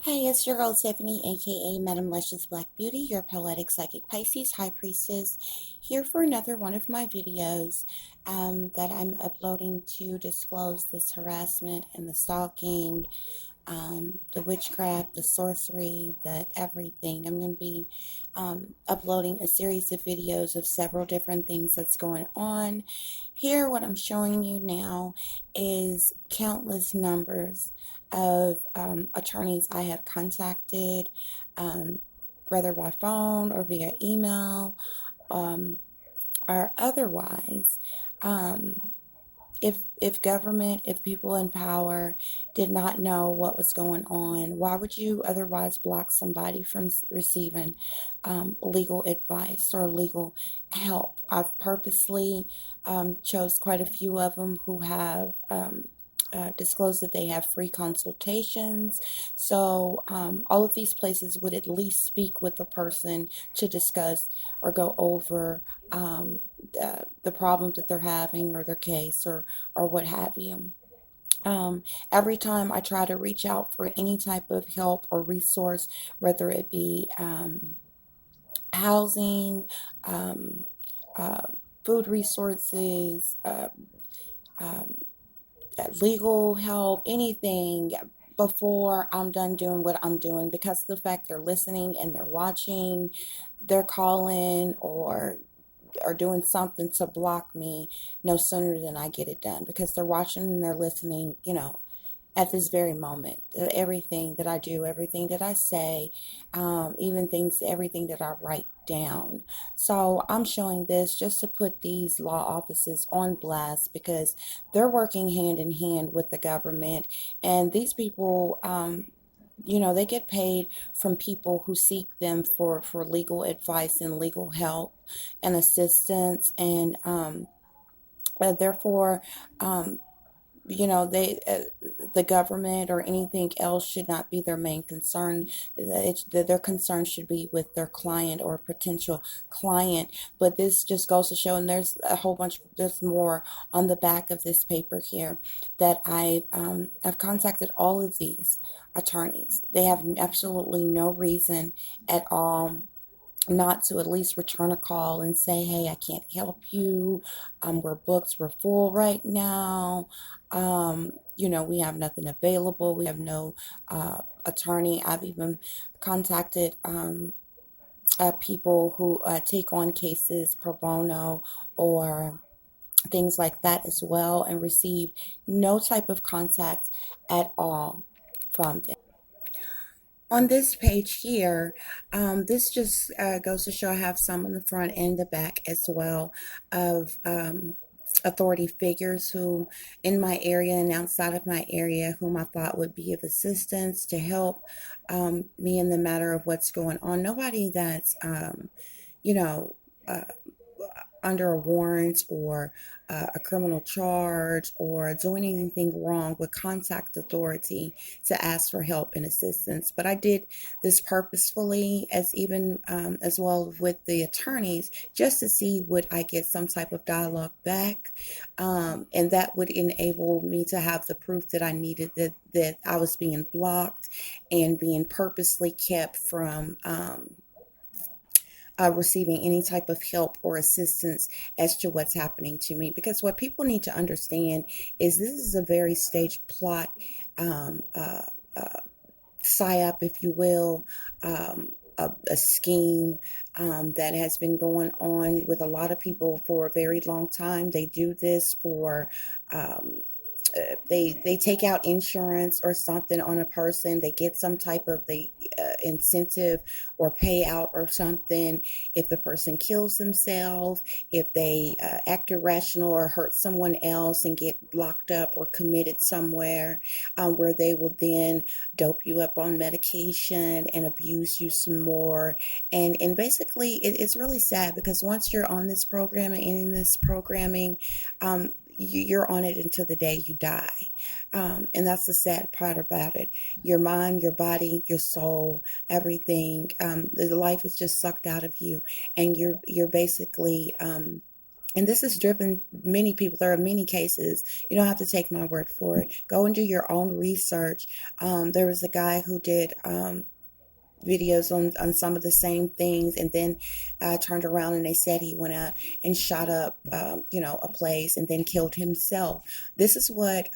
Hey, it's your girl Tiffany, aka Madam Luscious Black Beauty, your poetic psychic Pisces High Priestess, here for another one of my videos that I'm uploading to disclose this harassment and the stalking, the witchcraft, the sorcery, the everything. I'm going to be uploading a series of videos of several different things that's going on. Here, what I'm showing you now is countless numbers of attorneys I have contacted, um, whether by phone or via email, um, or otherwise. Um, if government, if people in power did not know what was going on, why would you otherwise block somebody from receiving legal advice or legal help? I've purposely chose quite a few of them who have disclosed that they have free consultations. So all of these places would at least speak with the person to discuss or go over the problem that they're having or their case or what have you. Every time I try to reach out for any type of help or resource, whether it be housing, um, uh, food resources, um, legal help, anything, before I'm done doing what I'm doing, because of the fact they're listening and they're watching, they're calling or doing something to block me no sooner than I get it done, because they're watching and they're listening, at this very moment. Everything that I do, everything that I say, even things, everything that I write down. So I'm showing this just to put these law offices on blast, because they're working hand in hand with the government, and these people, they get paid from people who seek them for legal advice and legal help and assistance, and therefore, um, the government or anything else should not be their main concern. Their concern should be with their client or potential client. But this just goes to show, and there's more on the back of this paper here, that I've contacted all of these attorneys. They have absolutely no reason at all not to at least return a call and say, hey, I can't help you. We're booked, we're full right now. We have nothing available. We have no attorney. I've even contacted people who take on cases pro bono or things like that as well, and received no type of contact at all from them. On this page here, this just goes to show I have some in the front and the back as well of authority figures who in my area and outside of my area whom I thought would be of assistance to help me in the matter of what's going on. Nobody that's, you know, uh, under a warrant or a criminal charge or doing anything wrong would contact authority to ask for help and assistance. But I did this purposefully, as well with the attorneys, just to see would I get some type of dialogue back, and that would enable me to have the proof that I needed, that I was being blocked and being purposely kept from receiving any type of help or assistance as to what's happening to me. Because what people need to understand is this is a very staged plot, um, uh, uh, psyop, if you will, a scheme that has been going on with a lot of people for a very long time. They do this for um, they take out insurance or something on a person. They get some type of the incentive or payout or something if the person kills themselves, if they act irrational or hurt someone else and get locked up or committed somewhere, where they will then dope you up on medication and abuse you some more. And basically, it's really sad, because once you're on this program and in this programming, you're on it until the day you die. And that's the sad part about it. Your mind, your body, your soul, everything, the life is just sucked out of you, and you're basically And this has driven many people. There are many cases. You don't have to take my word for it. Go and do your own research. There was a guy who did videos on some of the same things, and then turned around and they said he went out and shot up a place and then killed himself. This is what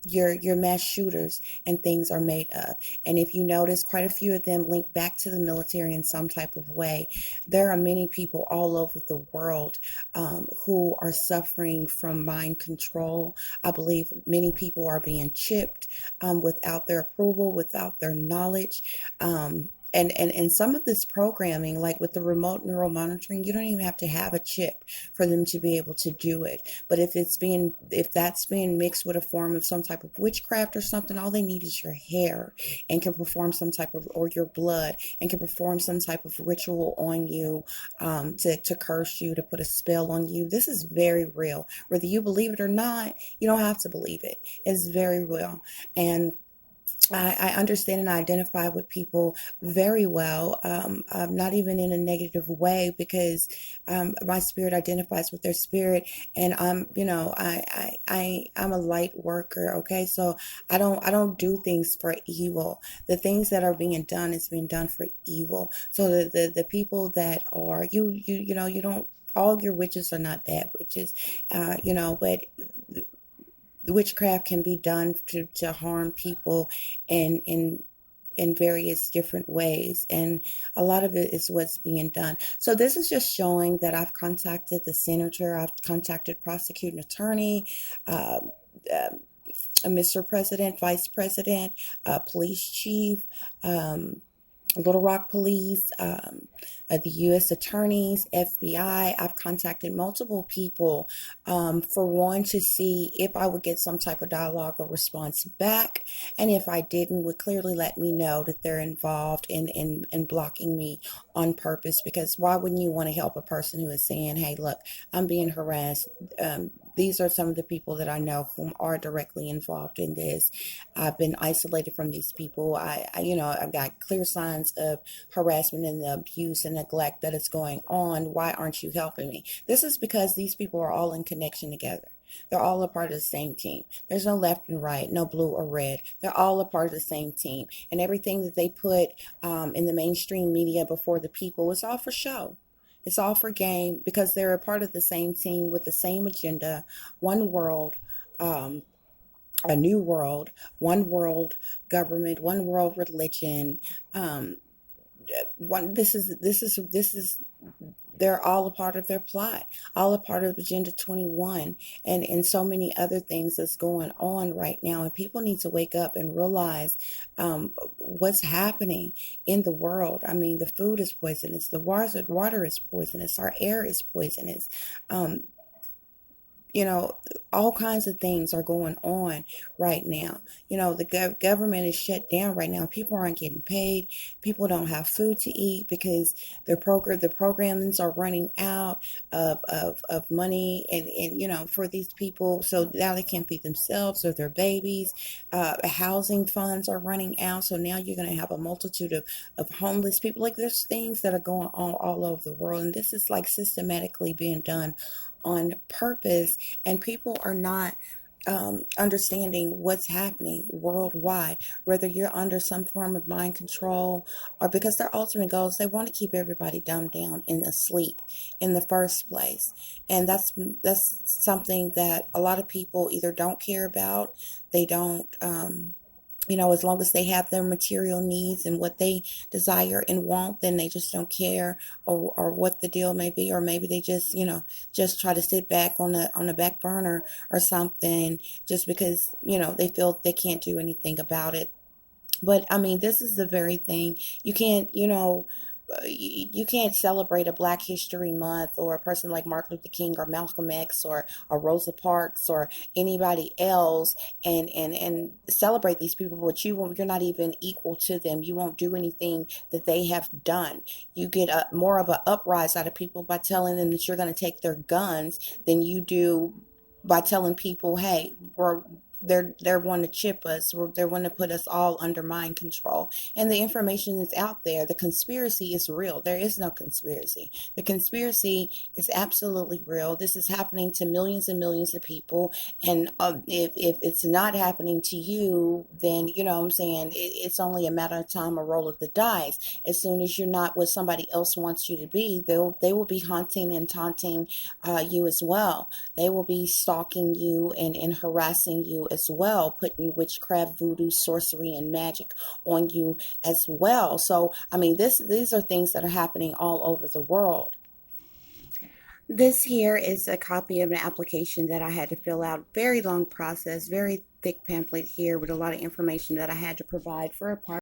your mass shooters and things are made of. And if you notice, quite a few of them link back to the military in some type of way. There are many people all over the world who are suffering from mind control. I believe many people are being chipped without their approval, without their knowledge. And some of this programming, like with the remote neural monitoring, you don't even have to have a chip for them to be able to do it. But if that's being mixed with a form of some type of witchcraft or something, all they need is your hair and can perform some type of, or your blood, and can perform some type of ritual on you, to curse you, to put a spell on you. This is very real. Whether you believe it or not, you don't have to believe it. It's very real. And I understand and identify with people very well, not even in a negative way, because my spirit identifies with their spirit, and I'm a light worker. Okay, so I don't do things for evil. The things that are being done is being done for evil. So the people that are you don't. All your witches are not bad witches, but witchcraft can be done to harm people in various different ways, and a lot of it is what's being done. So this is just showing that I've contacted the senator, I've contacted prosecuting attorney, uh, uh, Mr. President, Vice President, police chief, Little Rock Police, the U.S. attorneys, FBI. I've contacted multiple people, for one, to see if I would get some type of dialogue or response back. And if I didn't, would clearly let me know that they're involved in blocking me on purpose. Because why wouldn't you want to help a person who is saying, hey, look, I'm being harassed? These are some of the people that I know whom are directly involved in this. I've been isolated from these people. I've got clear signs of harassment and the abuse and neglect that is going on. Why aren't you helping me? This is because these people are all in connection together. They're all a part of the same team. There's no left and right, no blue or red. They're all a part of the same team. And everything that they put in the mainstream media before the people is all for show. It's all for game, because they're a part of the same team with the same agenda. One world, um, a new world, one world government, one world religion. Um, one this is they're all a part of their plot, all a part of Agenda 21, and so many other things that's going on right now. And people need to wake up and realize what's happening in the world. I mean, the food is poisonous, the water is poisonous, our air is poisonous. Um, you know, all kinds of things are going on right now. The government is shut down right now. People aren't getting paid. People don't have food to eat because the programmings are running out of money, and for these people, so now they can't feed themselves or their babies. Housing funds are running out, so now you're going to have a multitude of homeless people. Like, there's things that are going on all over the world, and this is like systematically being done on purpose, and people are not understanding what's happening worldwide, whether you're under some form of mind control, or because their ultimate goal is they want to keep everybody dumbed down and asleep in the first place. And that's something that a lot of people either don't care about, they don't as long as they have their material needs and what they desire and want, then they just don't care, or what the deal may be, or maybe they just try to sit back on the back burner or something, just because they feel they can't do anything about it. But I mean, this is the very thing. You can't, you can't celebrate a Black History Month, or a person like Martin Luther King or Malcolm X or Rosa Parks or anybody else, and celebrate these people, but you're not even equal to them. You won't do anything that they have done. You get more of an uprise out of people by telling them that you're going to take their guns than you do by telling people, hey, we're they're wanting to chip us. They're wanting to put us all under mind control. And the information is out there. The conspiracy is real. There is no conspiracy. The conspiracy is absolutely real. This is happening to millions and millions of people. And if it's not happening to you, then you know what I'm saying, it's only a matter of time, a roll of the dice. As soon as you're not what somebody else wants you to be, they will be haunting and taunting you as well. They will be stalking you and harassing you as well, putting witchcraft, voodoo, sorcery, and magic on you as well. So, I mean, these are things that are happening all over the world. This here is a copy of an application that I had to fill out. Very long process, very thick pamphlet here with a lot of information that I had to provide for a part.